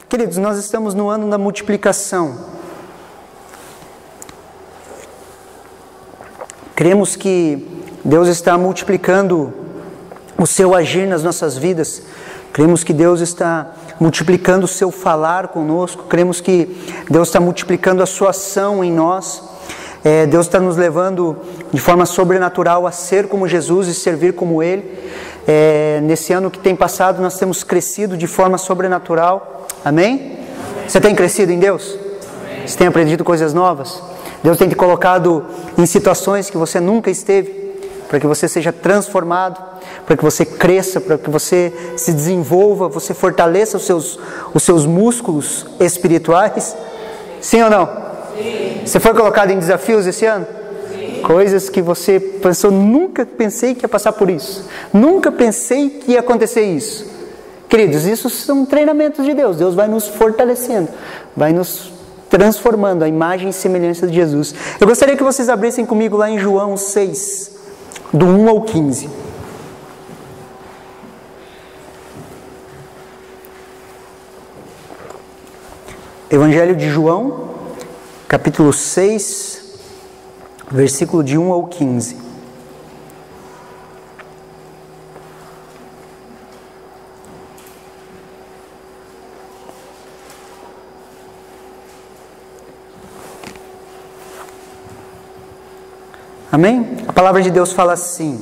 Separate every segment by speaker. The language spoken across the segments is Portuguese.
Speaker 1: Queridos, nós estamos no ano da multiplicação. Cremos que Deus está multiplicando o seu agir nas nossas vidas. Cremos que Deus está multiplicando o seu falar conosco. Cremos que Deus está multiplicando a sua ação em nós. Deus está nos levando de forma sobrenatural a ser como Jesus e servir como Ele. Nesse ano que tem passado, nós temos crescido de forma sobrenatural. Amém? Você tem crescido em Deus? Amém. Você tem aprendido coisas novas? Deus tem te colocado em situações que você nunca esteve, para que você seja transformado, para que você cresça, para que você se desenvolva, você fortaleça os seus músculos espirituais. Sim ou não? Sim. Você foi colocado em desafios esse ano? Sim. Coisas que você pensou, nunca pensei que ia passar por isso. Nunca pensei que ia acontecer isso. Queridos, isso são treinamentos de Deus. Deus vai nos fortalecendo, vai nos transformando a imagem e semelhança de Jesus. Eu gostaria que vocês abrissem comigo lá em João 6, do 1 ao 15. Evangelho de João, capítulo 6, versículo de 1 ao 15. Amém? A palavra de Deus fala assim: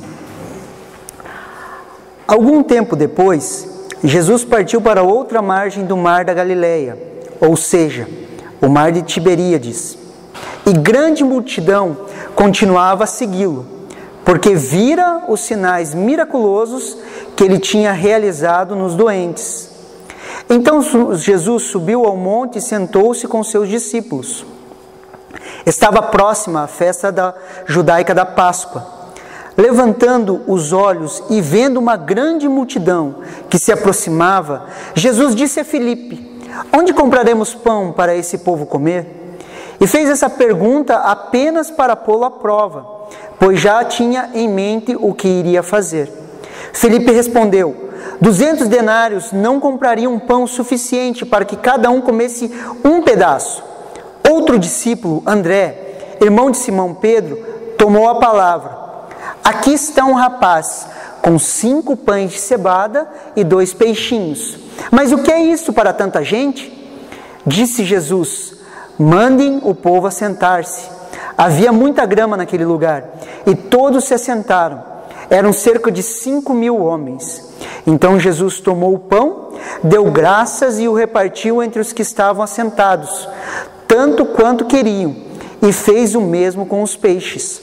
Speaker 1: algum tempo depois, Jesus partiu para outra margem do mar da Galileia, ou seja, o mar de Tiberíades, e grande multidão continuava a segui-lo, porque vira os sinais miraculosos que ele tinha realizado nos doentes. Então Jesus subiu ao monte e sentou-se com seus discípulos. Estava próxima a festa judaica da Páscoa. Levantando os olhos e vendo uma grande multidão que se aproximava, Jesus disse a Filipe: onde compraremos pão para esse povo comer? E fez essa pergunta apenas para pô-lo à prova, pois já tinha em mente o que iria fazer. Filipe respondeu: 200 denários não comprariam pão suficiente para que cada um comesse um pedaço. Outro discípulo, André, irmão de Simão Pedro, tomou a palavra: aqui está um rapaz com 5 pães de cevada e 2 peixinhos. Mas o que é isso para tanta gente? Disse Jesus: mandem o povo assentar-se. Havia muita grama naquele lugar, e todos se assentaram. Eram cerca de 5.000 homens. Então Jesus tomou o pão, deu graças e o repartiu entre os que estavam assentados, tanto quanto queriam, e fez o mesmo com os peixes.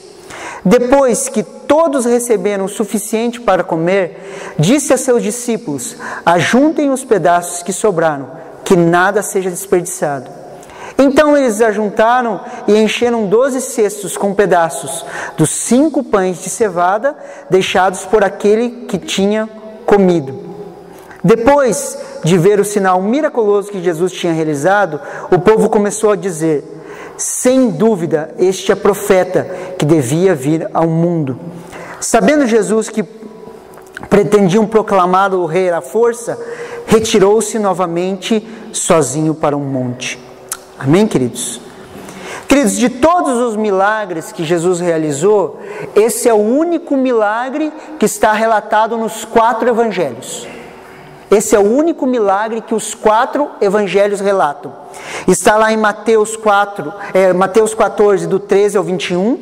Speaker 1: Depois que todos receberam o suficiente para comer, disse a seus discípulos: ajuntem os pedaços que sobraram, que nada seja desperdiçado. Então eles ajuntaram e encheram 12 cestos com pedaços dos 5 pães de cevada deixados por aquele que tinha comido. Depois de ver o sinal miraculoso que Jesus tinha realizado, o povo começou a dizer: sem dúvida, este é profeta que devia vir ao mundo. Sabendo Jesus que pretendiam proclamar o rei à força, retirou-se novamente sozinho para um monte. Amém, queridos? Queridos, de todos os milagres que Jesus realizou, esse é o único milagre que está relatado nos 4 evangelhos. Esse é o único milagre que os 4 evangelhos relatam. Está lá em Mateus 14, do 13 ao 21,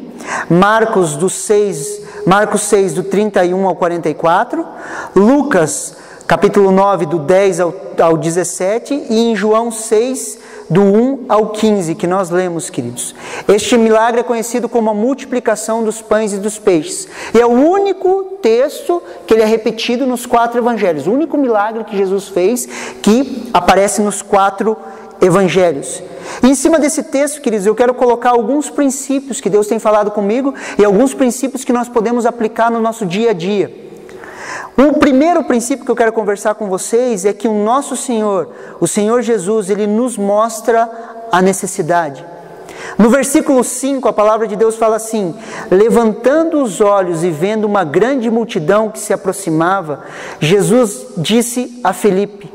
Speaker 1: Marcos 6, do 31 ao 44, Lucas, capítulo 9, do 10 ao 17, e em João 6, do 1 ao 15, que nós lemos, queridos. Este milagre é conhecido como a multiplicação dos pães e dos peixes. E é o único texto que ele é repetido nos 4 evangelhos. O único milagre que Jesus fez que aparece nos 4 evangelhos. E em cima desse texto, queridos, eu quero colocar alguns princípios que Deus tem falado comigo e alguns princípios que nós podemos aplicar no nosso dia a dia. O primeiro princípio que eu quero conversar com vocês é que o nosso Senhor, o Senhor Jesus, Ele nos mostra a necessidade. No versículo 5, a palavra de Deus fala assim: levantando os olhos e vendo uma grande multidão que se aproximava, Jesus disse a Filipe: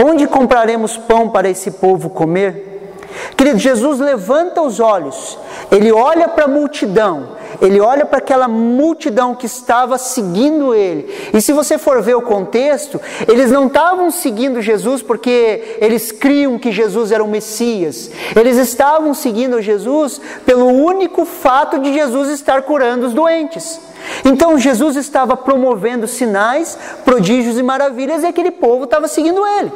Speaker 1: onde compraremos pão para esse povo comer? Querido, Jesus levanta os olhos, ele olha para a multidão, ele olha para aquela multidão que estava seguindo ele. E se você for ver o contexto, eles não estavam seguindo Jesus porque eles criam que Jesus era o Messias. Eles estavam seguindo Jesus pelo único fato de Jesus estar curando os doentes. Então Jesus estava promovendo sinais, prodígios e maravilhas, e aquele povo estava seguindo ele.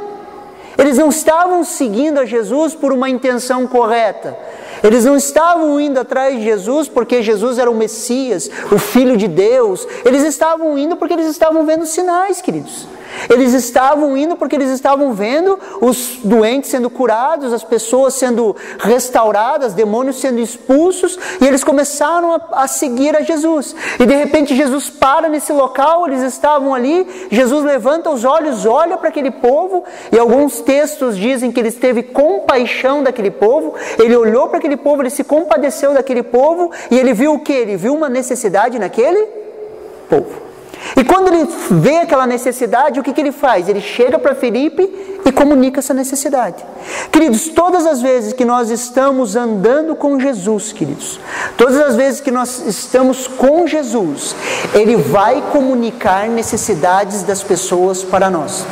Speaker 1: Eles não estavam seguindo a Jesus por uma intenção correta. Eles não estavam indo atrás de Jesus porque Jesus era o Messias, o Filho de Deus. Eles estavam indo porque eles estavam vendo sinais, queridos. Eles estavam indo porque eles estavam vendo os doentes sendo curados, as pessoas sendo restauradas, demônios sendo expulsos, e eles começaram a seguir a Jesus. E de repente Jesus para nesse local, eles estavam ali, Jesus levanta os olhos, olha para aquele povo, e alguns textos dizem que ele teve compaixão daquele povo, ele olhou para aquele povo, ele se compadeceu daquele povo, e ele viu o quê? Ele viu uma necessidade naquele povo. E quando ele vê aquela necessidade, o que ele faz? Ele chega para Filipe e comunica essa necessidade. Queridos, todas as vezes que nós estamos andando com Jesus, queridos, todas as vezes que nós estamos com Jesus, Ele vai comunicar necessidades das pessoas para nós.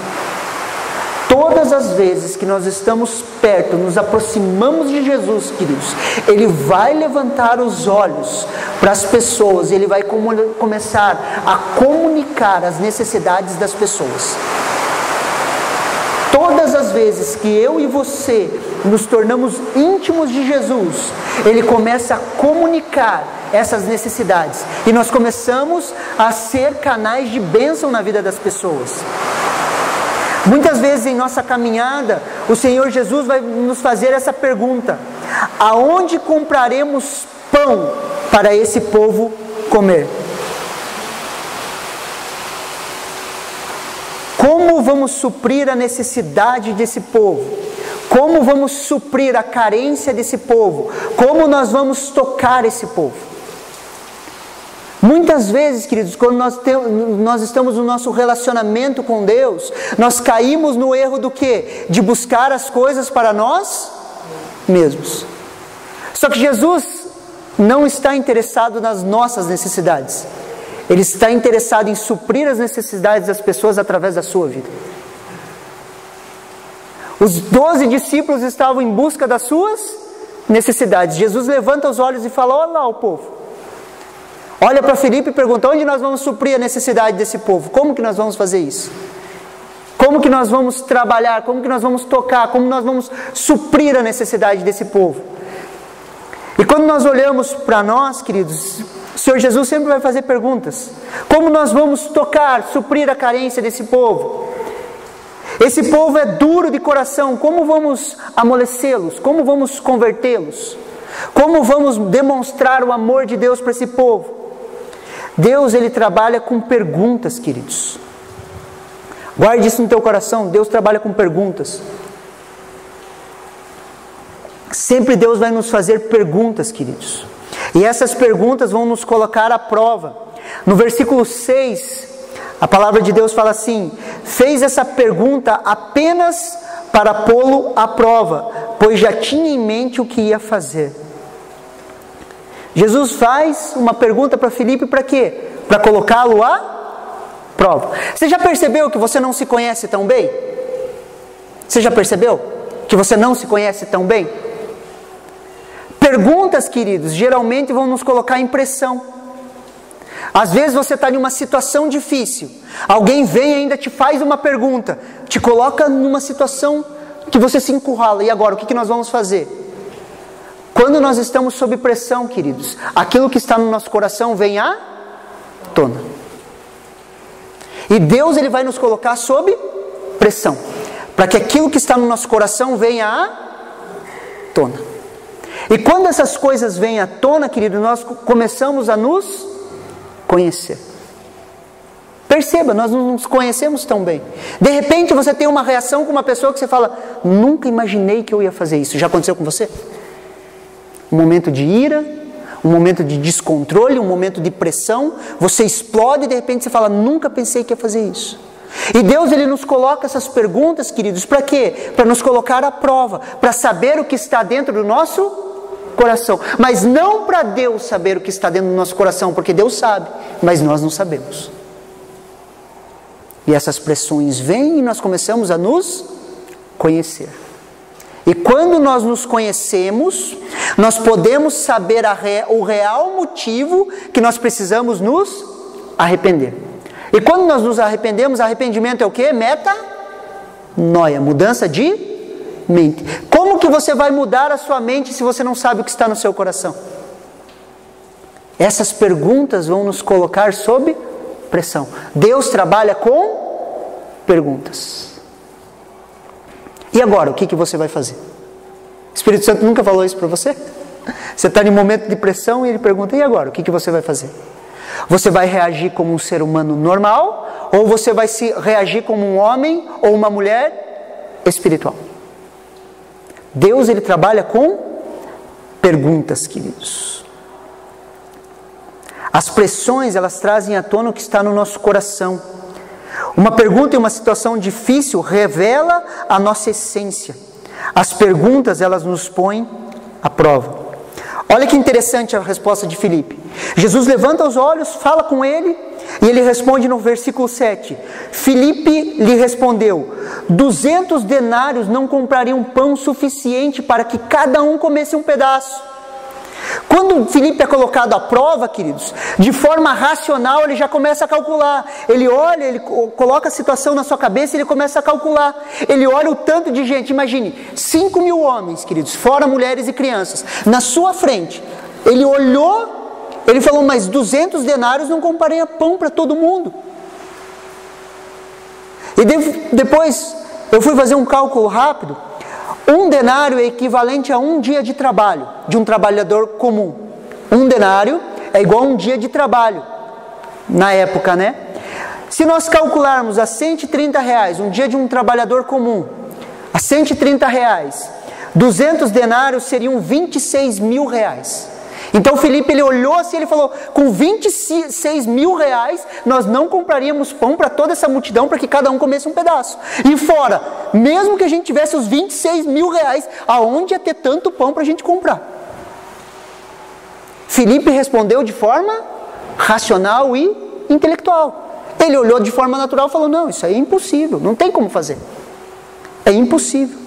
Speaker 1: Todas as vezes que nós estamos perto, nos aproximamos de Jesus, queridos, Ele vai levantar os olhos para as pessoas, Ele vai começar a comunicar as necessidades das pessoas. Todas as vezes que eu e você nos tornamos íntimos de Jesus, Ele começa a comunicar essas necessidades, e nós começamos a ser canais de bênção na vida das pessoas. Muitas vezes em nossa caminhada, o Senhor Jesus vai nos fazer essa pergunta: aonde compraremos pão para esse povo comer? Como vamos suprir a necessidade desse povo? Como vamos suprir a carência desse povo? Como nós vamos tocar esse povo? Muitas vezes, queridos, quando nós estamos no nosso relacionamento com Deus, nós caímos no erro do quê? De buscar as coisas para nós mesmos. Só que Jesus não está interessado nas nossas necessidades. Ele está interessado em suprir as necessidades das pessoas através da sua vida. Os 12 discípulos estavam em busca das suas necessidades. Jesus levanta os olhos e fala: olha lá o povo. Olha para Filipe e pergunta: onde nós vamos suprir a necessidade desse povo? Como que nós vamos fazer isso? Como que nós vamos trabalhar? Como que nós vamos tocar? Como nós vamos suprir a necessidade desse povo? E quando nós olhamos para nós, queridos, o Senhor Jesus sempre vai fazer perguntas. Como nós vamos tocar, suprir a carência desse povo? Esse povo é duro de coração, como vamos amolecê-los? Como vamos convertê-los? Como vamos demonstrar o amor de Deus para esse povo? Deus, Ele trabalha com perguntas, queridos. Guarde isso no teu coração, Deus trabalha com perguntas. Sempre Deus vai nos fazer perguntas, queridos. E essas perguntas vão nos colocar à prova. No versículo 6, a palavra de Deus fala assim: fez essa pergunta apenas para pô-lo à prova, pois já tinha em mente o que ia fazer. Jesus faz uma pergunta para Filipe para quê? Para colocá-lo à prova. Você já percebeu que você não se conhece tão bem? Você já percebeu que você não se conhece tão bem? Perguntas, queridos, geralmente vão nos colocar em pressão. Às vezes você está em uma situação difícil, alguém vem e ainda te faz uma pergunta, te coloca numa situação que você se encurrala. E agora, o que nós vamos fazer? Quando nós estamos sob pressão, queridos, aquilo que está no nosso coração vem à tona. E Deus, Ele vai nos colocar sob pressão, para que aquilo que está no nosso coração venha à tona. E quando essas coisas vêm à tona, querido, nós começamos a nos conhecer. Perceba, nós não nos conhecemos tão bem. De repente você tem uma reação com uma pessoa que você fala: nunca imaginei que eu ia fazer isso. Já aconteceu com você? Um momento de ira, um momento de descontrole, um momento de pressão. Você explode e de repente você fala, nunca pensei que ia fazer isso. E Deus, Ele nos coloca essas perguntas, queridos, para quê? Para nos colocar à prova, para saber o que está dentro do nosso coração. Mas não para Deus saber o que está dentro do nosso coração, porque Deus sabe, mas nós não sabemos. E essas pressões vêm e nós começamos a nos conhecer. E quando nós nos conhecemos, nós podemos saber o real motivo que nós precisamos nos arrepender. E quando nós nos arrependemos, arrependimento é o quê? Metanoia, mudança de mente. Como que você vai mudar a sua mente se você não sabe o que está no seu coração? Essas perguntas vão nos colocar sob pressão. Deus trabalha com perguntas. E agora, o que você vai fazer? O Espírito Santo nunca falou isso para você? Você está em um momento de pressão e ele pergunta, e agora, o que você vai fazer? Você vai reagir como um ser humano normal? Ou você vai reagir como um homem ou uma mulher espiritual? Deus, Ele trabalha com perguntas, queridos. As pressões, elas trazem à tona o que está no nosso coração. Uma pergunta em uma situação difícil revela a nossa essência. As perguntas, elas nos põem à prova. Olha que interessante a resposta de Filipe. Jesus levanta os olhos, fala com ele, e ele responde no versículo 7. Filipe lhe respondeu, 200 denários não comprariam pão suficiente para que cada um comesse um pedaço. Quando Filipe é colocado à prova, queridos, de forma racional ele já começa a calcular. Ele olha, ele coloca a situação na sua cabeça e ele começa a calcular. Ele olha o tanto de gente, imagine, 5.000 homens, queridos, fora mulheres e crianças, na sua frente. Ele olhou, ele falou, mas 200 denários não compraria pão para todo mundo. E depois eu fui fazer um cálculo rápido. Um denário é equivalente a um dia de trabalho de um trabalhador comum. Um denário é igual a um dia de trabalho, na época, né? Se nós calcularmos a 130 reais, um dia de um trabalhador comum, a 130 reais, 200 denários seriam 26 mil reais. Então Filipe, ele olhou assim, ele falou, com 26 mil reais, nós não compraríamos pão para toda essa multidão, para que cada um comesse um pedaço. E fora, mesmo que a gente tivesse os 26 mil reais, aonde ia ter tanto pão para a gente comprar? Filipe respondeu de forma racional e intelectual. Ele olhou de forma natural e falou, não, isso aí é impossível, não tem como fazer. É impossível.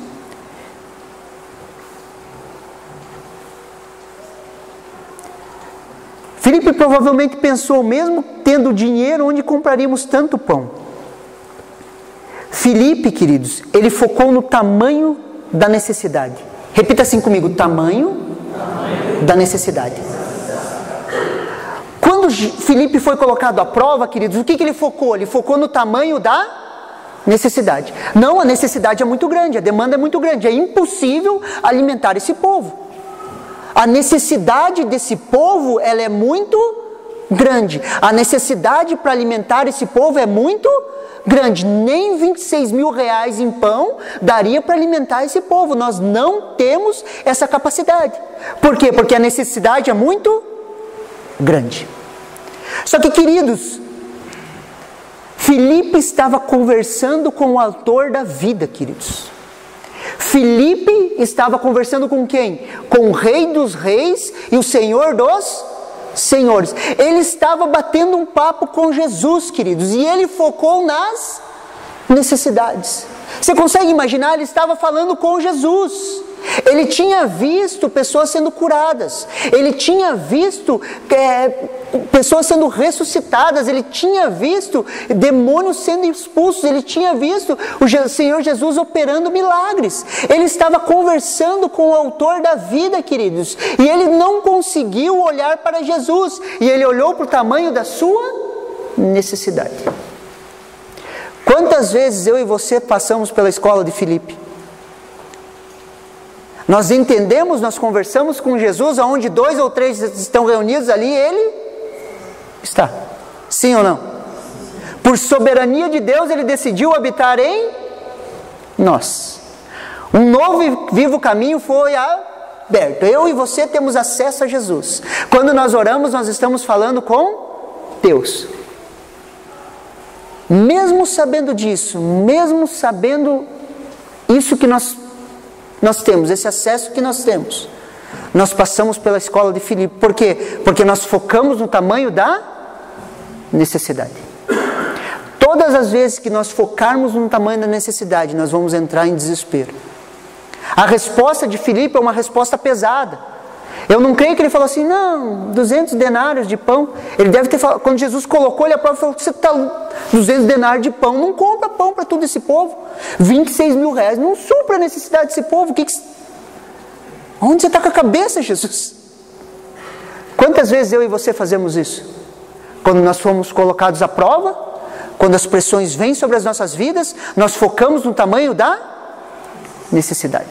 Speaker 1: Filipe provavelmente pensou, mesmo tendo dinheiro, onde compraríamos tanto pão? Filipe, queridos, ele focou no tamanho da necessidade. Repita assim comigo, tamanho da necessidade. Quando Filipe foi colocado à prova, queridos, o que ele focou? Ele focou no tamanho da necessidade. Não, a necessidade é muito grande, a demanda é muito grande, é impossível alimentar esse povo. A necessidade desse povo, ela é muito grande. A necessidade para alimentar esse povo é muito grande. Nem 26 mil reais em pão daria para alimentar esse povo. Nós não temos essa capacidade. Por quê? Porque a necessidade é muito grande. Só que, queridos, Filipe estava conversando com o autor da vida, queridos. Filipe estava conversando com quem? Com o Rei dos Reis e o Senhor dos Senhores. Ele estava batendo um papo com Jesus, queridos, e ele focou nas necessidades. Você consegue imaginar? Ele estava falando com Jesus. Ele tinha visto pessoas sendo curadas, ele tinha visto pessoas sendo ressuscitadas, ele tinha visto demônios sendo expulsos, ele tinha visto o Senhor Jesus operando milagres. Ele estava conversando com o autor da vida, queridos, e ele não conseguiu olhar para Jesus, e ele olhou para o tamanho da sua necessidade. Quantas vezes eu e você passamos pela escola de Filipe? Nós entendemos, nós conversamos com Jesus, aonde 2 ou 3 estão reunidos ali, Ele está. Sim ou não? Por soberania de Deus, Ele decidiu habitar em nós. Um novo e vivo caminho foi aberto. Eu e você temos acesso a Jesus. Quando nós oramos, nós estamos falando com Deus. Mesmo sabendo disso, mesmo sabendo isso que nós temos, esse acesso que nós temos, nós passamos pela escola de Filipe. Por quê? Porque nós focamos no tamanho da necessidade. Todas as vezes que nós focarmos no tamanho da necessidade, nós vamos entrar em desespero. A resposta de Filipe é uma resposta pesada. Eu não creio que ele falou assim, não, 200 denários de pão. Ele deve ter falado, quando Jesus colocou ele à prova, ele falou, você está 200 denários de pão, não compra pão para todo esse povo. 26 mil reais, não supra a necessidade desse povo. Onde você está com a cabeça, Jesus? Quantas vezes eu e você fazemos isso? Quando nós fomos colocados à prova, quando as pressões vêm sobre as nossas vidas, nós focamos no tamanho da necessidade.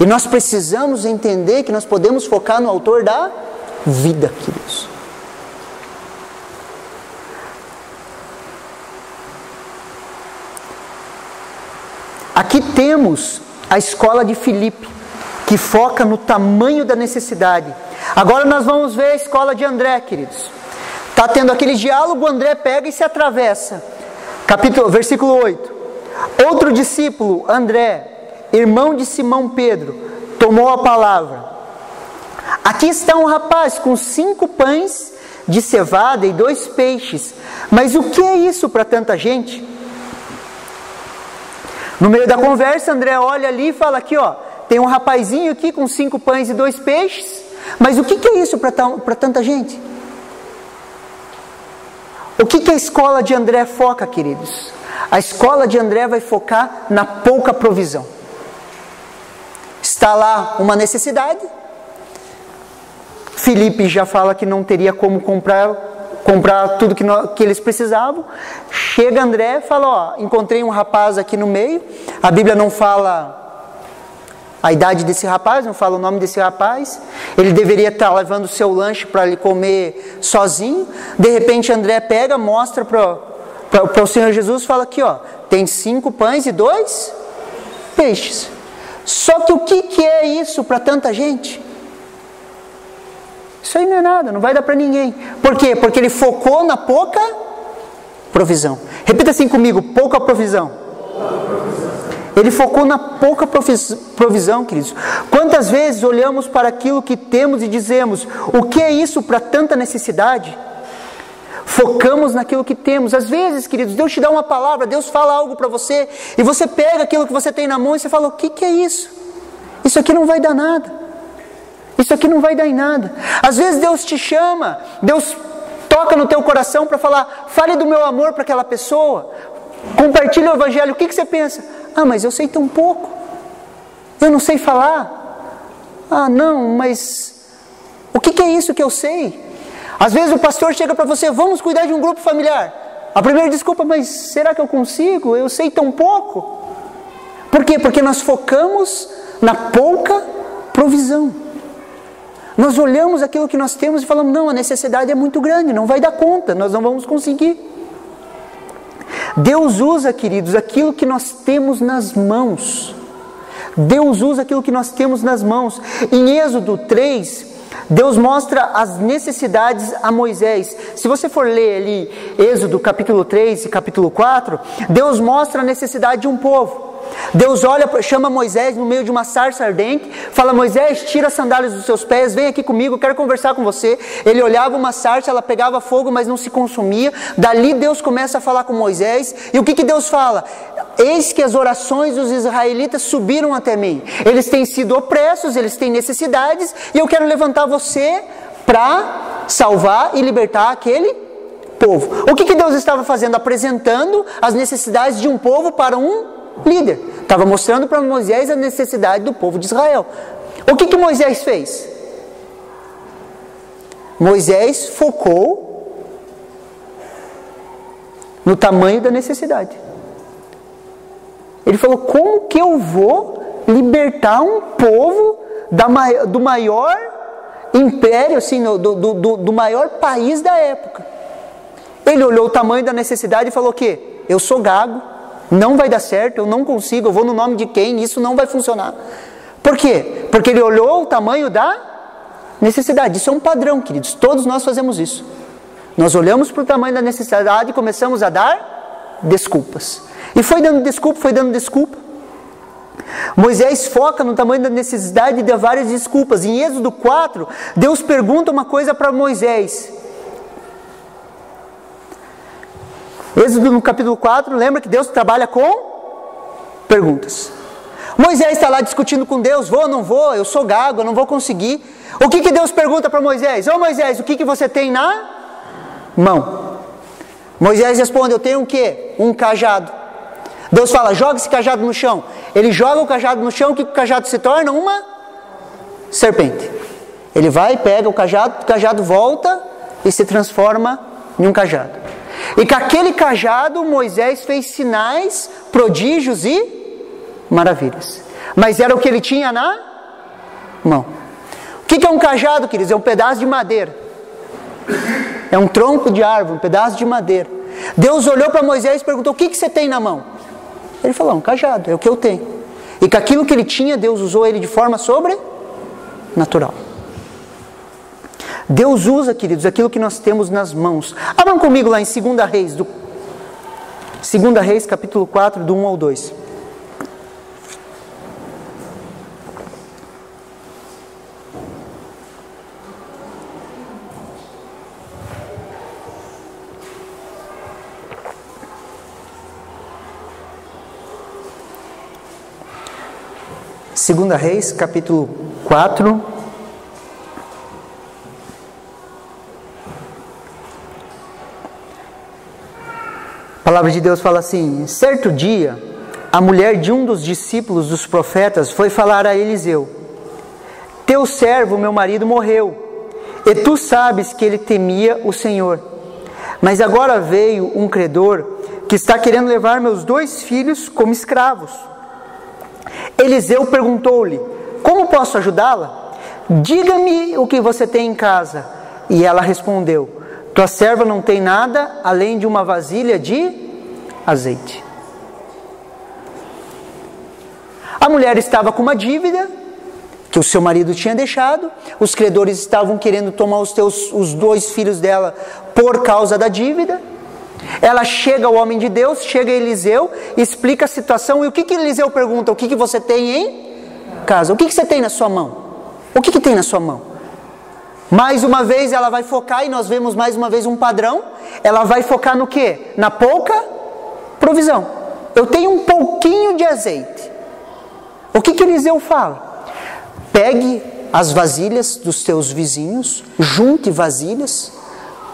Speaker 1: E nós precisamos entender que nós podemos focar no autor da vida, queridos. Aqui temos a escola de Filipe, que foca no tamanho da necessidade. Agora nós vamos ver a escola de André, queridos. Está tendo aquele diálogo, André pega e se atravessa. Versículo 8. Outro discípulo, André, irmão de Simão Pedro, tomou a palavra. Aqui está um rapaz com 5 pães de cevada e 2 peixes. Mas o que é isso para tanta gente? No meio da conversa, André olha ali e fala aqui, ó, tem um rapazinho aqui com 5 pães e 2 peixes. Mas o que é isso para tanta gente? O que a escola de André foca, queridos? A escola de André vai focar na pouca provisão. Está lá uma necessidade. Filipe já fala que não teria como comprar tudo que eles precisavam. Chega André e fala, ó, encontrei um rapaz aqui no meio. A Bíblia não fala a idade desse rapaz, não fala o nome desse rapaz. Ele deveria estar levando o seu lanche para ele comer sozinho. De repente André pega, mostra para o Senhor Jesus e fala aqui, ó, tem 5 pães e 2 peixes. Só que o que é isso para tanta gente? Isso aí não é nada, não vai dar para ninguém. Por quê? Porque ele focou na pouca provisão. Repita assim comigo, pouca provisão. Ele focou na pouca provisão, queridos. Quantas vezes olhamos para aquilo que temos e dizemos, o que é isso para tanta necessidade? Focamos naquilo que temos. Às vezes, queridos, Deus te dá uma palavra, Deus fala algo para você, e você pega aquilo que você tem na mão e você fala, o que é isso? Isso aqui não vai dar nada. Isso aqui não vai dar em nada. Às vezes Deus te chama, Deus toca no teu coração para falar, fale do meu amor para aquela pessoa, compartilhe o evangelho. O que você pensa? Ah, mas eu sei tão pouco, eu não sei falar. Ah, não, mas o que é isso que eu sei? Às vezes o pastor chega para você, vamos cuidar de um grupo familiar. A primeira desculpa, mas será que eu consigo? Eu sei tão pouco. Por quê? Porque nós focamos na pouca provisão. Nós olhamos aquilo que nós temos e falamos, não, a necessidade é muito grande, não vai dar conta, nós não vamos conseguir. Deus usa, queridos, aquilo que nós temos nas mãos. Deus usa aquilo que nós temos nas mãos. Em Êxodo 3, Deus mostra as necessidades a Moisés. Se você for ler ali Êxodo capítulo 3 e capítulo 4, Deus mostra a necessidade de um povo. Deus chama Moisés no meio de uma sarça ardente, fala, Moisés, tira as sandálias dos seus pés, vem aqui comigo, eu quero conversar com você. Ele olhava uma sarça, ela pegava fogo, mas não se consumia. Dali Deus começa a falar com Moisés, e o que Deus fala? Eis que as orações dos israelitas subiram até mim. Eles têm sido opressos, eles têm necessidades, e eu quero levantar você para salvar e libertar aquele povo. O que Deus estava fazendo? Apresentando as necessidades de um povo para um líder. Estava mostrando para Moisés a necessidade do povo de Israel. O que Moisés fez? Moisés focou no tamanho da necessidade. Ele falou, como que eu vou libertar um povo do maior império, assim, do maior país da época? Ele olhou o tamanho da necessidade e falou o quê? Eu sou gago, não vai dar certo, eu não consigo, eu vou no nome de quem? Isso não vai funcionar. Por quê? Porque ele olhou o tamanho da necessidade. Isso é um padrão, queridos. Todos nós fazemos isso. Nós olhamos para o tamanho da necessidade e começamos a dar desculpas. E foi dando desculpa, foi dando desculpa. Moisés foca no tamanho da necessidade e dá várias desculpas. Em Êxodo 4, Deus pergunta uma coisa para Moisés. Êxodo no capítulo 4, lembra que Deus trabalha com perguntas. Moisés está lá discutindo com Deus, vou ou não vou, eu sou gago, eu não vou conseguir. O que Deus pergunta para Moisés? Ô Moisés, o que você tem na mão? Moisés responde, eu tenho o quê? Um cajado. Deus fala, joga esse cajado no chão. Ele joga o cajado no chão, o que o cajado se torna? Uma serpente. Ele vai, pega o cajado volta e se transforma em um cajado. E com aquele cajado Moisés fez sinais, prodígios e maravilhas. Mas era o que ele tinha na mão. O que é um cajado, queridos? É um pedaço de madeira. É um tronco de árvore, um pedaço de madeira. Deus olhou para Moisés e perguntou, o que você tem na mão? Ele falou, um cajado, é o que eu tenho. E com aquilo que ele tinha, Deus usou ele de forma sobrenatural. Deus usa, queridos, aquilo que nós temos nas mãos. Abram comigo lá em 2 Reis, 2 Reis, capítulo 4, do 1 ao 2. Segunda Reis, capítulo 4. A palavra de Deus fala assim: certo dia, a mulher de um dos discípulos dos profetas foi falar a Eliseu: teu servo, meu marido, morreu, e tu sabes que ele temia o Senhor. Mas agora veio um credor que está querendo levar meus 2 filhos como escravos. Eliseu perguntou-lhe: como posso ajudá-la? Diga-me o que você tem em casa. E ela respondeu: tua serva não tem nada além de uma vasilha de azeite. A mulher estava com uma dívida que o seu marido tinha deixado. Os credores estavam querendo tomar os 2 filhos dela por causa da dívida. Ela chega ao homem de Deus, chega a Eliseu, explica a situação. E o que Eliseu pergunta? O que você tem em casa? O que você tem na sua mão? O que tem na sua mão? Mais uma vez ela vai focar, e nós vemos mais uma vez um padrão. Ela vai focar no quê? Na pouca provisão. Eu tenho um pouquinho de azeite. O que Eliseu fala? Pegue as vasilhas dos teus vizinhos, junte vasilhas,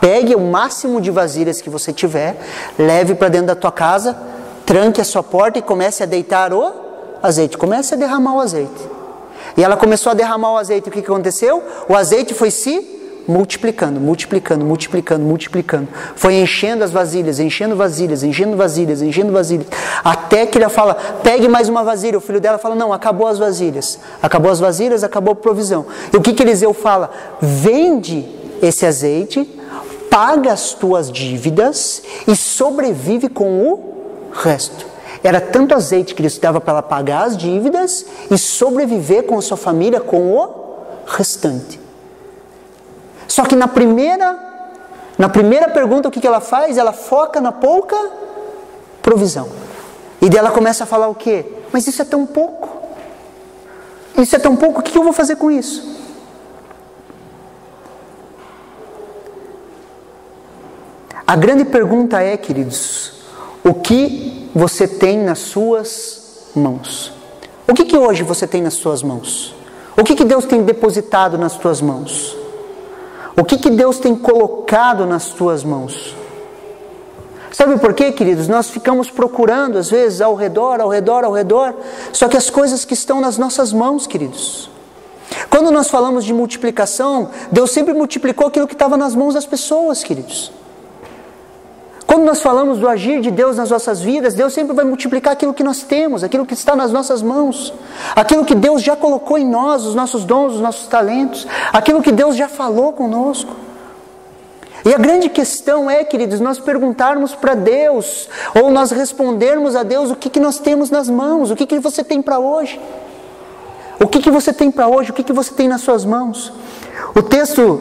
Speaker 1: pegue o máximo de vasilhas que você tiver, leve para dentro da tua casa, tranque a sua porta e comece a deitar o azeite. Comece a derramar o azeite. E ela começou a derramar o azeite. O que aconteceu? O azeite foi se multiplicando, multiplicando, multiplicando, multiplicando. Foi enchendo as vasilhas, enchendo vasilhas, enchendo vasilhas, enchendo vasilhas. Até que ela fala, pegue mais uma vasilha. O filho dela fala, não, acabou as vasilhas. Acabou as vasilhas, acabou a provisão. E o que Eliseu fala? Vende esse azeite, paga as tuas dívidas e sobrevive com o resto. Era tanto azeite que ele dava para ela pagar as dívidas e sobreviver com a sua família com o restante. Só que na primeira pergunta, o que ela faz? Ela foca na pouca provisão. E daí ela começa a falar o quê? Mas isso é tão pouco. Isso é tão pouco, o que eu vou fazer com isso? A grande pergunta é, queridos, o que você tem nas suas mãos? O que hoje você tem nas suas mãos? O que Deus tem depositado nas tuas mãos? O que Deus tem colocado nas tuas mãos? Sabe por quê, queridos? Nós ficamos procurando, às vezes, ao redor, só que as coisas que estão nas nossas mãos, queridos. Quando nós falamos de multiplicação, Deus sempre multiplicou aquilo que estava nas mãos das pessoas, queridos. Quando nós falamos do agir de Deus nas nossas vidas, Deus sempre vai multiplicar aquilo que nós temos, aquilo que está nas nossas mãos, aquilo que Deus já colocou em nós, os nossos dons, os nossos talentos, aquilo que Deus já falou conosco. E a grande questão é, queridos, nós perguntarmos para Deus, ou nós respondermos a Deus o que nós temos nas mãos, o que você tem para hoje. O que você tem para hoje? O que você tem nas suas mãos? O texto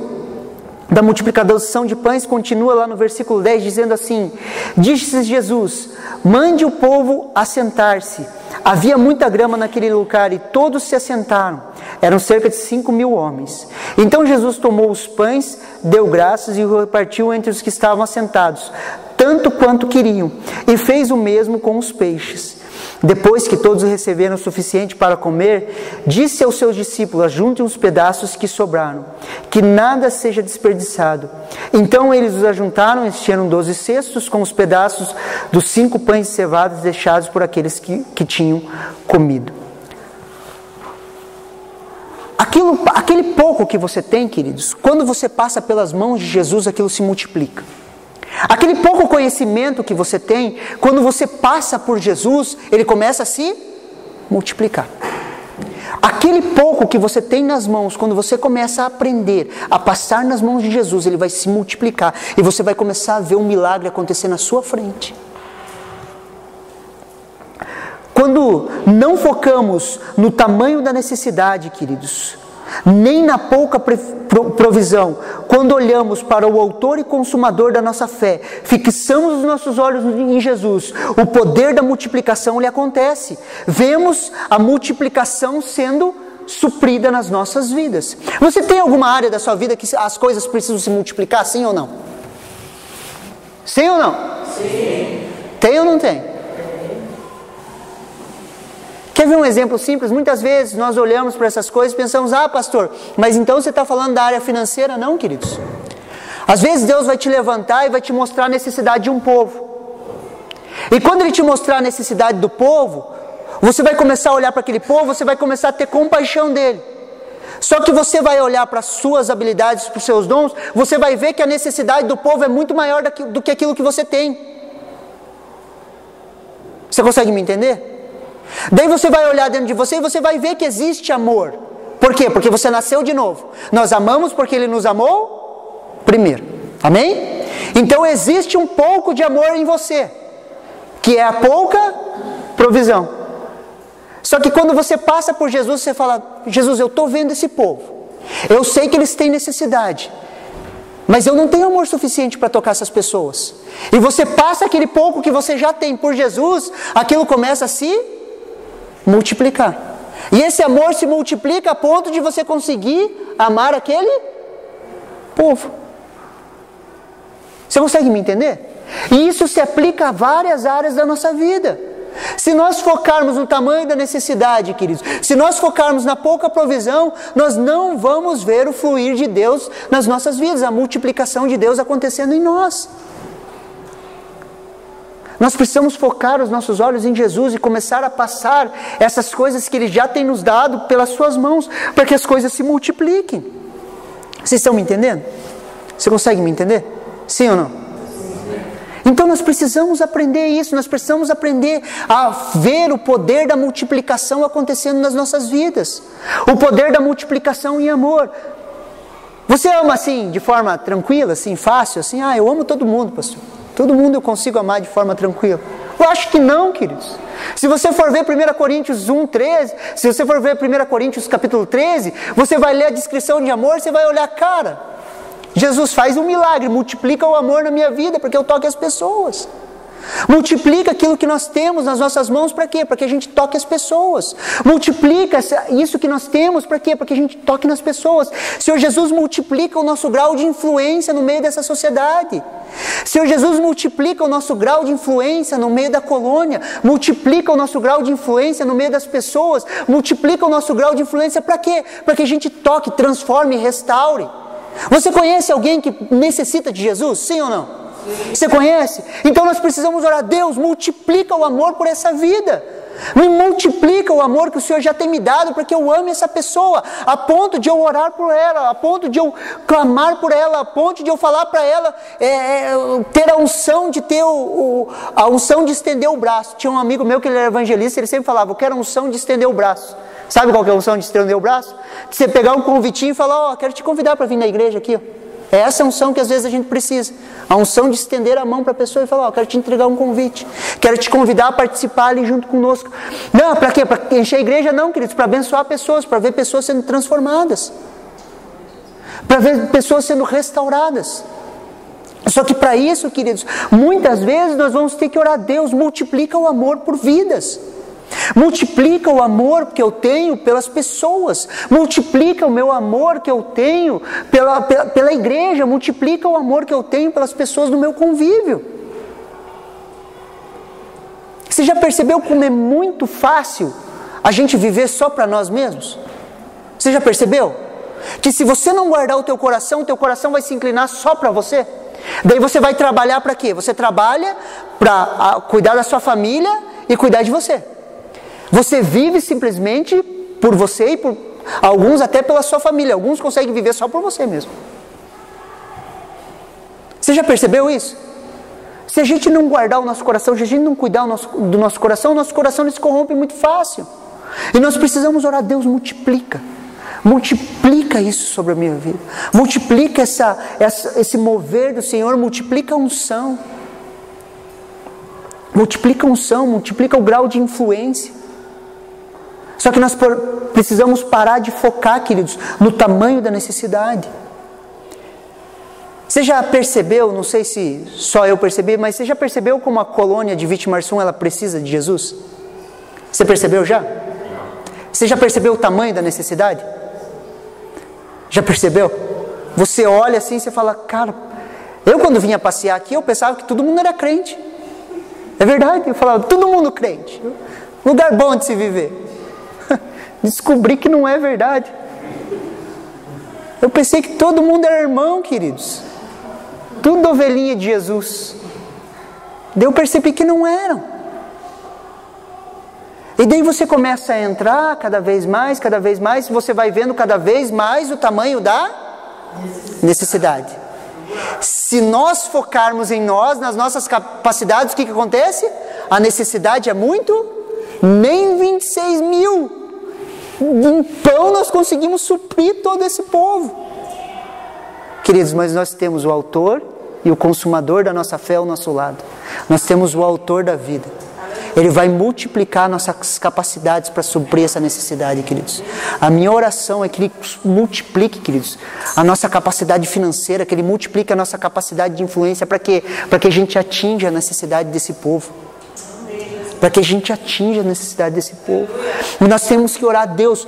Speaker 1: da multiplicação de pães continua lá no versículo 10, dizendo assim: disse Jesus, mande o povo assentar-se. Havia muita grama naquele lugar e todos se assentaram. Eram cerca de 5.000 homens. Então Jesus tomou os pães, deu graças e o repartiu entre os que estavam assentados, tanto quanto queriam, e fez o mesmo com os peixes. Depois que todos receberam o suficiente para comer, disse aos seus discípulos: ajuntem os pedaços que sobraram, que nada seja desperdiçado. Então eles os ajuntaram, encheram 12 cestos com os pedaços dos 5 pães cevados deixados por aqueles que tinham comido. Aquele pouco que você tem, queridos, quando você passa pelas mãos de Jesus, aquilo se multiplica. Aquele pouco conhecimento que você tem, quando você passa por Jesus, ele começa a se multiplicar. Aquele pouco que você tem nas mãos, quando você começa a aprender, a passar nas mãos de Jesus, ele vai se multiplicar. E você vai começar a ver um milagre acontecer na sua frente. Quando não focamos no tamanho da necessidade, queridos, nem na pouca provisão, quando olhamos para o autor e consumador da nossa fé, fixamos os nossos olhos em Jesus, o poder da multiplicação lhe acontece. Vemos a multiplicação sendo suprida nas nossas vidas. Você tem alguma área da sua vida que as coisas precisam se multiplicar, sim ou não? Sim ou não? Sim. Tem ou não tem? Quer ver um exemplo simples? Muitas vezes nós olhamos para essas coisas e pensamos: ah, pastor, mas então você está falando da área financeira? Não, queridos. Às vezes Deus vai te levantar e vai te mostrar a necessidade de um povo. E quando Ele te mostrar a necessidade do povo, você vai começar a olhar para aquele povo, você vai começar a ter compaixão dele. Só que você vai olhar para as suas habilidades, para os seus dons, você vai ver que a necessidade do povo é muito maior do que aquilo que você tem. Você consegue me entender? Daí você vai olhar dentro de você e você vai ver que existe amor. Por quê? Porque você nasceu de novo. Nós amamos porque Ele nos amou primeiro. Amém? Então existe um pouco de amor em você, que é a pouca provisão. Só que quando você passa por Jesus, você fala: Jesus, eu estou vendo esse povo, eu sei que eles têm necessidade, mas eu não tenho amor suficiente para tocar essas pessoas. E você passa aquele pouco que você já tem por Jesus, aquilo começa a se multiplicar. E esse amor se multiplica a ponto de você conseguir amar aquele povo. Você consegue me entender? E isso se aplica a várias áreas da nossa vida. Se nós focarmos no tamanho da necessidade, queridos, se nós focarmos na pouca provisão, nós não vamos ver o fluir de Deus nas nossas vidas, a multiplicação de Deus acontecendo em nós. Nós precisamos focar os nossos olhos em Jesus e começar a passar essas coisas que Ele já tem nos dado pelas suas mãos, para que as coisas se multipliquem. Vocês estão me entendendo? Você consegue me entender? Sim ou não? Então nós precisamos aprender isso, nós precisamos aprender a ver o poder da multiplicação acontecendo nas nossas vidas. O poder da multiplicação em amor. Você ama assim, de forma tranquila, assim, fácil, assim? Ah, eu amo todo mundo, pastor. Todo mundo eu consigo amar de forma tranquila. Eu acho que não, queridos. Se você for ver 1 Coríntios 1:13, se você for ver 1 Coríntios capítulo 13, você vai ler a descrição de amor, você vai olhar, cara, Jesus faz um milagre, multiplica o amor na minha vida, porque eu toque as pessoas. Multiplica aquilo que nós temos nas nossas mãos, para quê? Para que a gente toque as pessoas. Multiplica isso que nós temos, para quê? Para que a gente toque nas pessoas. Senhor Jesus multiplica o nosso grau de influência no meio dessa sociedade. Senhor Jesus multiplica o nosso grau de influência no meio da colônia. Multiplica o nosso grau de influência no meio das pessoas. Multiplica o nosso grau de influência para quê? Para que a gente toque, transforme e restaure. Você conhece alguém que necessita de Jesus? Sim ou não? Você conhece? Então nós precisamos orar: Deus, multiplica o amor por essa vida. Me multiplica o amor que o Senhor já tem me dado, para que eu ame essa pessoa, a ponto de eu orar por ela, a ponto de eu clamar por ela, a ponto de eu falar para ela, ter a unção de ter a unção de estender o braço. Tinha um amigo meu que ele era evangelista, ele sempre falava: eu quero a unção de estender o braço. Sabe qual que é a unção de estender o braço? De você pegar um convitinho e falar: ó, quero te convidar para vir na igreja aqui, ó. É essa unção que às vezes a gente precisa. A unção de estender a mão para a pessoa e falar, eu quero te entregar um convite. Quero te convidar a participar ali junto conosco. Não, para quê? Para encher a igreja? Não, queridos. Para abençoar pessoas, para ver pessoas sendo transformadas. Para ver pessoas sendo restauradas. Só que para isso, queridos, muitas vezes nós vamos ter que orar a Deus, multiplica o amor por vidas. Multiplica o amor que eu tenho pelas pessoas, multiplica o meu amor que eu tenho pela igreja, multiplica o amor que eu tenho pelas pessoas do meu convívio. Você já percebeu como é muito fácil a gente viver só para nós mesmos? Você já percebeu? Que se você não guardar o teu coração vai se inclinar só para você. Daí você vai trabalhar para quê? Você trabalha para cuidar da sua família e cuidar de você. Você vive simplesmente por você e por alguns até pela sua família. Alguns conseguem viver só por você mesmo. Você já percebeu isso? Se a gente não guardar o nosso coração, se a gente não cuidar do nosso coração ele se corrompe muito fácil. E nós precisamos orar, Deus multiplica. Multiplica isso sobre a minha vida. Multiplica esse mover do Senhor, multiplica a unção. Multiplica a unção, multiplica o grau de influência. Só que nós precisamos parar de focar, queridos, no tamanho da necessidade. Você já percebeu, não sei se só eu percebi, mas você já percebeu como a colônia de Vitimarsum, ela precisa de Jesus? Você percebeu já? Você já percebeu o tamanho da necessidade? Já percebeu? Você olha assim e você fala, cara, eu quando vinha passear aqui, eu pensava que todo mundo era crente. É verdade, eu falava, todo mundo crente. Lugar bom de se viver. Descobri que não é verdade. Eu pensei que todo mundo era irmão, queridos. Tudo ovelhinha de Jesus. Daí eu percebi que não eram. E daí você começa a entrar cada vez mais, você vai vendo cada vez mais o tamanho da necessidade. Se nós focarmos em nós, nas nossas capacidades, o que acontece? A necessidade é muito, nem 26 mil. Em pão nós conseguimos suprir todo esse povo. Queridos, mas nós temos o autor e o consumador da nossa fé ao nosso lado. Nós temos o autor da vida. Ele vai multiplicar nossas capacidades para suprir essa necessidade, queridos. A minha oração é que Ele multiplique, queridos, a nossa capacidade financeira, que Ele multiplique a nossa capacidade de influência, para que a gente atinja a necessidade desse povo. Para que a gente atinja a necessidade desse povo. E nós temos que orar a Deus.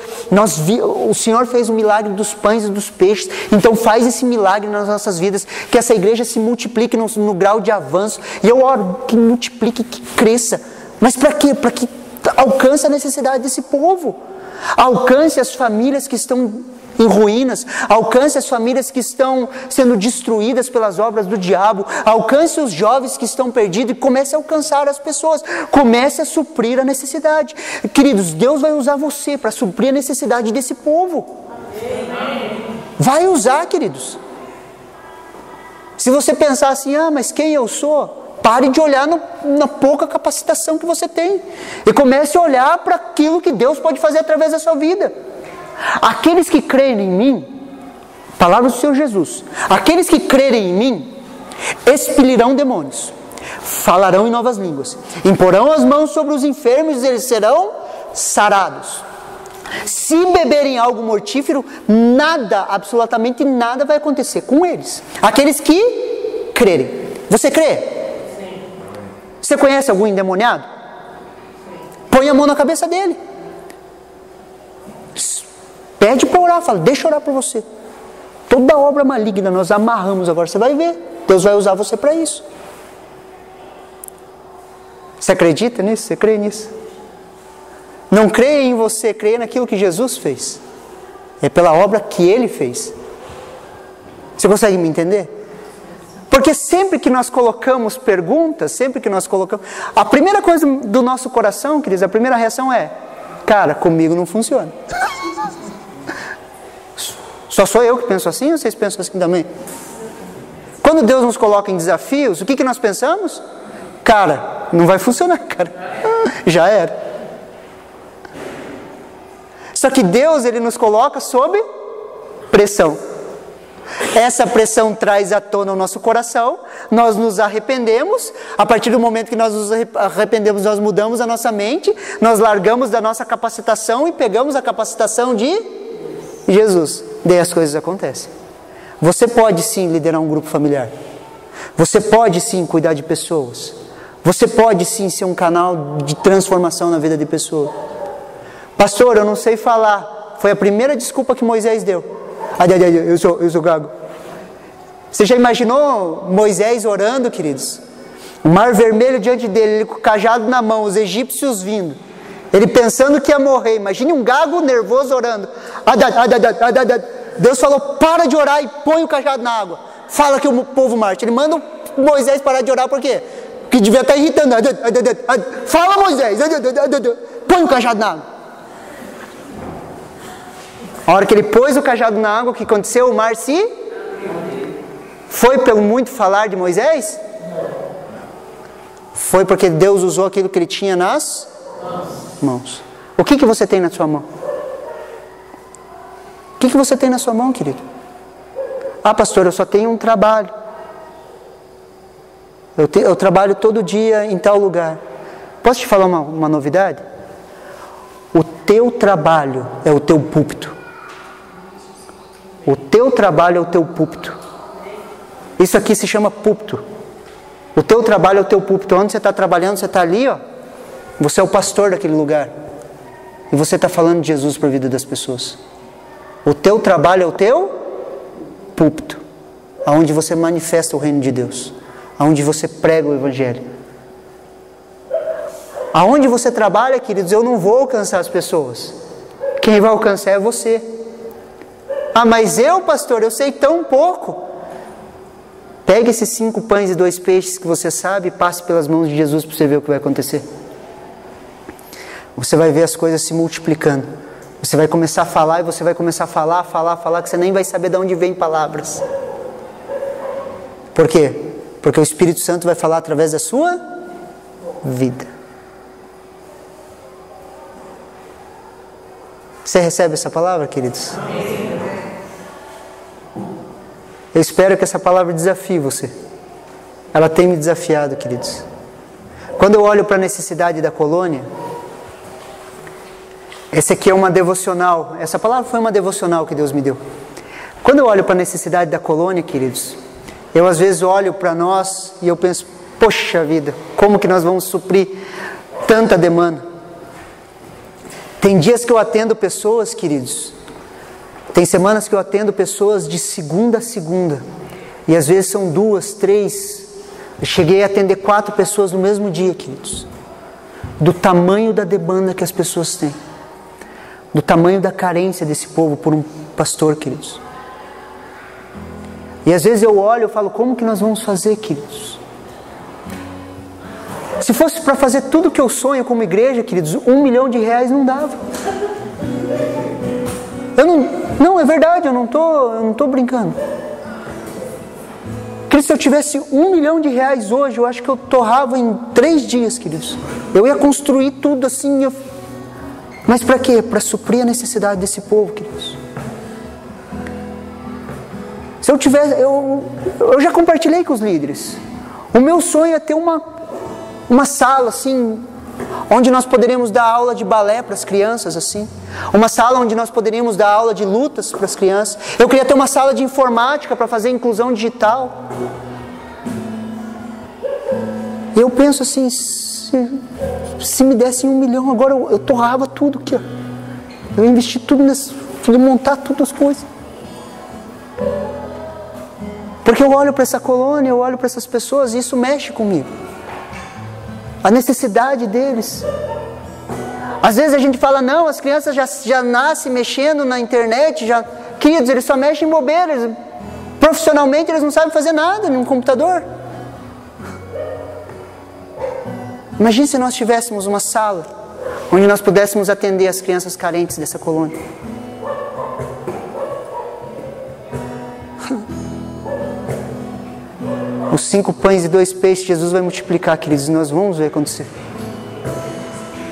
Speaker 1: O Senhor fez o milagre dos pães e dos peixes. Então faz esse milagre nas nossas vidas. Que essa igreja se multiplique no grau de avanço. E eu oro que multiplique, que cresça. Mas para quê? Para que alcance a necessidade desse povo. Alcance as famílias que estão em ruínas, alcance as famílias que estão sendo destruídas pelas obras do diabo, alcance os jovens que estão perdidos e comece a alcançar as pessoas, comece a suprir a necessidade. Queridos, Deus vai usar você para suprir a necessidade desse povo. Vai usar, queridos. Se você pensar assim, mas quem eu sou? Pare de olhar na pouca capacitação que você tem e comece a olhar para aquilo que Deus pode fazer através da sua vida. Aqueles que crerem em mim, palavras do Senhor Jesus, aqueles que crerem em mim, expelirão demônios, falarão em novas línguas, imporão as mãos sobre os enfermos e eles serão sarados. Se beberem algo mortífero, nada, absolutamente nada vai acontecer com eles. Aqueles que crerem. Você crê? Sim. Você conhece algum endemoniado? Põe a mão na cabeça dele. Pede para orar, fala, deixa eu orar por você. Toda obra maligna nós amarramos agora, você vai ver. Deus vai usar você para isso. Você acredita nisso? Você crê nisso? Não crê em você, crê naquilo que Jesus fez. É pela obra que Ele fez. Você consegue me entender? Porque sempre que nós colocamos perguntas, a primeira coisa do nosso coração, queridos, a primeira reação é, cara, comigo não funciona. Só sou eu que penso assim ou vocês pensam assim também? Quando Deus nos coloca em desafios, o que nós pensamos? Cara, não vai funcionar, cara. Já era. Só que Deus, Ele nos coloca sob pressão. Essa pressão traz à tona o nosso coração, nós nos arrependemos. A partir do momento que nós nos arrependemos, nós mudamos a nossa mente, nós largamos da nossa capacitação e pegamos a capacitação de Jesus. Daí as coisas acontecem. Você pode sim liderar um grupo familiar. Você pode sim cuidar de pessoas. Você pode sim ser um canal de transformação na vida de pessoas. Pastor, eu não sei falar. Foi a primeira desculpa que Moisés deu. Eu sou gago. Você já imaginou Moisés orando, queridos? O mar vermelho diante dele, ele com o cajado na mão, os egípcios vindo. Ele pensando que ia morrer. Imagine um gago nervoso orando. Deus falou, para de orar e põe o cajado na água. Fala que o povo marcha. Ele manda Moisés parar de orar, por quê? Porque devia estar irritando. Fala, Moisés, põe o cajado na água. A hora que ele pôs o cajado na água, o que aconteceu? O mar se... Foi pelo muito falar de Moisés? Foi porque Deus usou aquilo que ele tinha nas mãos. O que você tem na sua mão? O que você tem na sua mão, querido? Ah, pastor, eu só tenho um trabalho. Eu trabalho todo dia em tal lugar. Posso te falar uma novidade? O teu trabalho é o teu púlpito. O teu trabalho é o teu púlpito. Isso aqui se chama púlpito. O teu trabalho é o teu púlpito. Onde você está trabalhando, você está ali, ó. Você é o pastor daquele lugar. E você está falando de Jesus para a vida das pessoas. O teu trabalho é o teu púlpito. Aonde você manifesta o reino de Deus. Aonde você prega o Evangelho. Aonde você trabalha, queridos, eu não vou alcançar as pessoas. Quem vai alcançar é você. Ah, mas eu, pastor, eu sei tão pouco. Pegue esses 5 pães e 2 peixes que você sabe e passe pelas mãos de Jesus para você ver o que vai acontecer. Você vai ver as coisas se multiplicando. Você vai começar a falar e você vai começar a falar, que você nem vai saber de onde vêm palavras. Por quê? Porque o Espírito Santo vai falar através da sua vida. Você recebe essa palavra, queridos? Eu espero que essa palavra desafie você. Ela tem me desafiado, queridos. Quando eu olho para a necessidade da colônia, esse aqui é uma devocional. Essa palavra foi uma devocional que Deus me deu. Quando eu olho para a necessidade da colônia, queridos, eu às vezes olho para nós e eu penso, poxa vida, como que nós vamos suprir tanta demanda? Tem dias que eu atendo pessoas, queridos. Tem semanas que eu atendo pessoas de segunda a segunda. E às vezes são 2, 3. Eu cheguei a atender 4 pessoas no mesmo dia, queridos. Do tamanho da demanda que as pessoas têm. Do tamanho da carência desse povo por um pastor, queridos. E às vezes eu olho e falo, como que nós vamos fazer, queridos? Se fosse para fazer tudo o que eu sonho como igreja, queridos, R$1 milhão não dava. Não, é verdade, eu não tô brincando. Queridos, se eu tivesse R$1 milhão hoje, eu acho que eu torrava em 3 dias, queridos. Eu ia construir tudo assim. Mas para quê? Para suprir a necessidade desse povo, queridos. Se eu tivesse, eu já compartilhei com os líderes. O meu sonho é ter uma sala assim, onde nós poderíamos dar aula de balé para as crianças, assim. Uma sala onde nós poderíamos dar aula de lutas para as crianças. Eu queria ter uma sala de informática para fazer inclusão digital. E eu penso assim, se me dessem R$1 milhão, agora eu torrava tudo aqui, ó. Eu investi tudo nisso, ia montar todas as coisas. Porque eu olho para essa colônia, eu olho para essas pessoas e isso mexe comigo. A necessidade deles. Às vezes a gente fala, não, as crianças já nascem mexendo na internet, queridos, eles só mexem em bobeira. Profissionalmente eles não sabem fazer nada no computador. Imagine se nós tivéssemos uma sala onde nós pudéssemos atender as crianças carentes dessa colônia. Os 5 pães e 2 peixes, Jesus vai multiplicar, queridos, e nós vamos ver acontecer.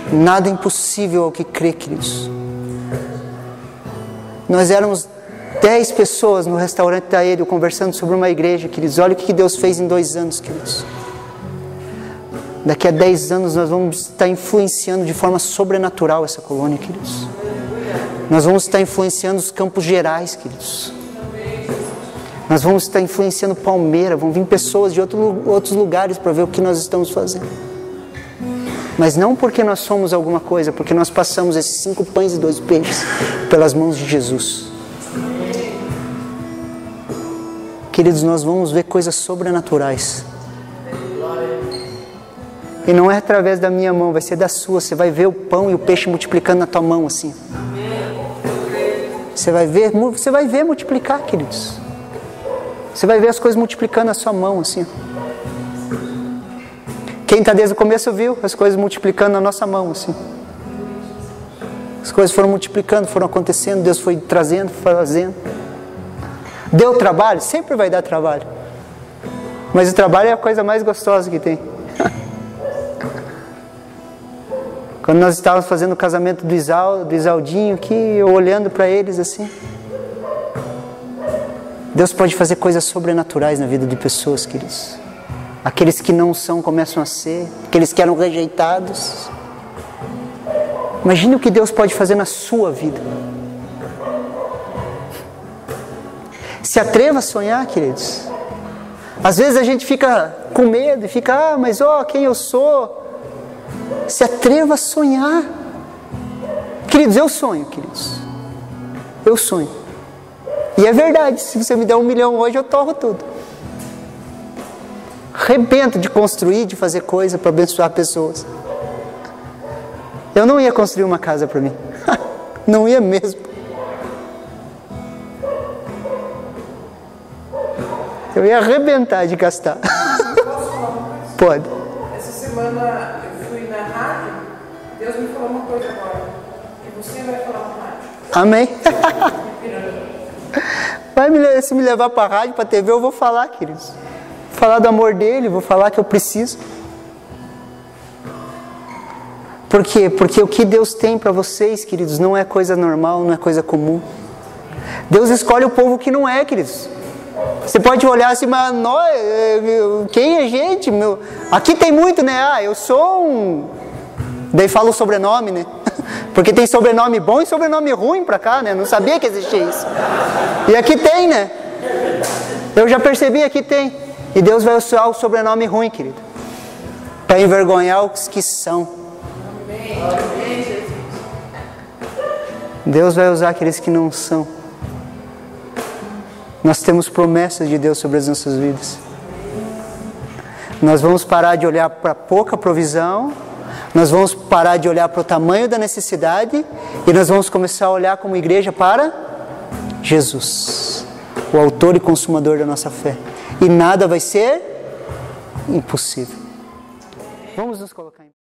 Speaker 1: Nada é impossível ao que crê, queridos. Nós éramos 10 pessoas no restaurante da Edo conversando sobre uma igreja, queridos. Olha o que Deus fez em 2 anos, queridos. Daqui a 10 anos nós vamos estar influenciando de forma sobrenatural essa colônia, queridos. Nós vamos estar influenciando os Campos Gerais, queridos. Nós vamos estar influenciando Palmeira. Vão vir pessoas de outros lugares para ver o que nós estamos fazendo. Mas não porque nós somos alguma coisa, porque nós passamos esses 5 pães e 2 peixes pelas mãos de Jesus. Queridos, nós vamos ver coisas sobrenaturais. E não é através da minha mão, vai ser da sua. Você vai ver o pão e o peixe multiplicando na tua mão assim. Você vai ver multiplicar, queridos. Você vai ver as coisas multiplicando na sua mão assim. Quem está desde o começo viu as coisas multiplicando na nossa mão assim. As coisas foram multiplicando, foram acontecendo, Deus foi trazendo, fazendo. Deu trabalho? Sempre vai dar trabalho. Mas o trabalho é a coisa mais gostosa que tem. Quando nós estávamos fazendo o casamento do Isaldinho aqui, eu olhando para eles assim. Deus pode fazer coisas sobrenaturais na vida de pessoas, queridos. Aqueles que não são começam a ser, aqueles que eram rejeitados. Imagine o que Deus pode fazer na sua vida. Se atreva a sonhar, queridos. Às vezes a gente fica com medo e fica, mas quem eu sou? Se atreva a sonhar. Queridos, eu sonho, queridos. Eu sonho. E é verdade, se você me der 1 milhão hoje, eu torro tudo. Arrebento de construir, de fazer coisa para abençoar pessoas. Eu não ia construir uma casa para mim. Não ia mesmo. Eu ia arrebentar de gastar. Pode.
Speaker 2: Essa semana eu fui na rádio. Deus me falou uma coisa agora. Que você vai falar na rádio.
Speaker 1: Amém. Se me levar para a rádio, para a TV, eu vou falar, queridos. Vou falar do amor dele, vou falar que eu preciso. Por quê? Porque o que Deus tem para vocês, queridos, não é coisa normal, não é coisa comum. Deus escolhe o povo que não é, queridos. Você pode olhar assim, mas nós, quem é gente? Aqui tem muito, né? Eu sou um... Daí fala o sobrenome, né? Porque tem sobrenome bom e sobrenome ruim pra cá, né? Não sabia que existia isso. E aqui tem, né? Eu já percebi, aqui tem. E Deus vai usar o sobrenome ruim, querido. Para envergonhar os que são. Deus vai usar aqueles que não são. Nós temos promessas de Deus sobre as nossas vidas. Nós vamos parar de olhar para pouca provisão. Nós vamos parar de olhar para o tamanho da necessidade. E nós vamos começar a olhar como igreja para Jesus, o autor e consumador da nossa fé. E nada vai ser impossível. Vamos nos colocar em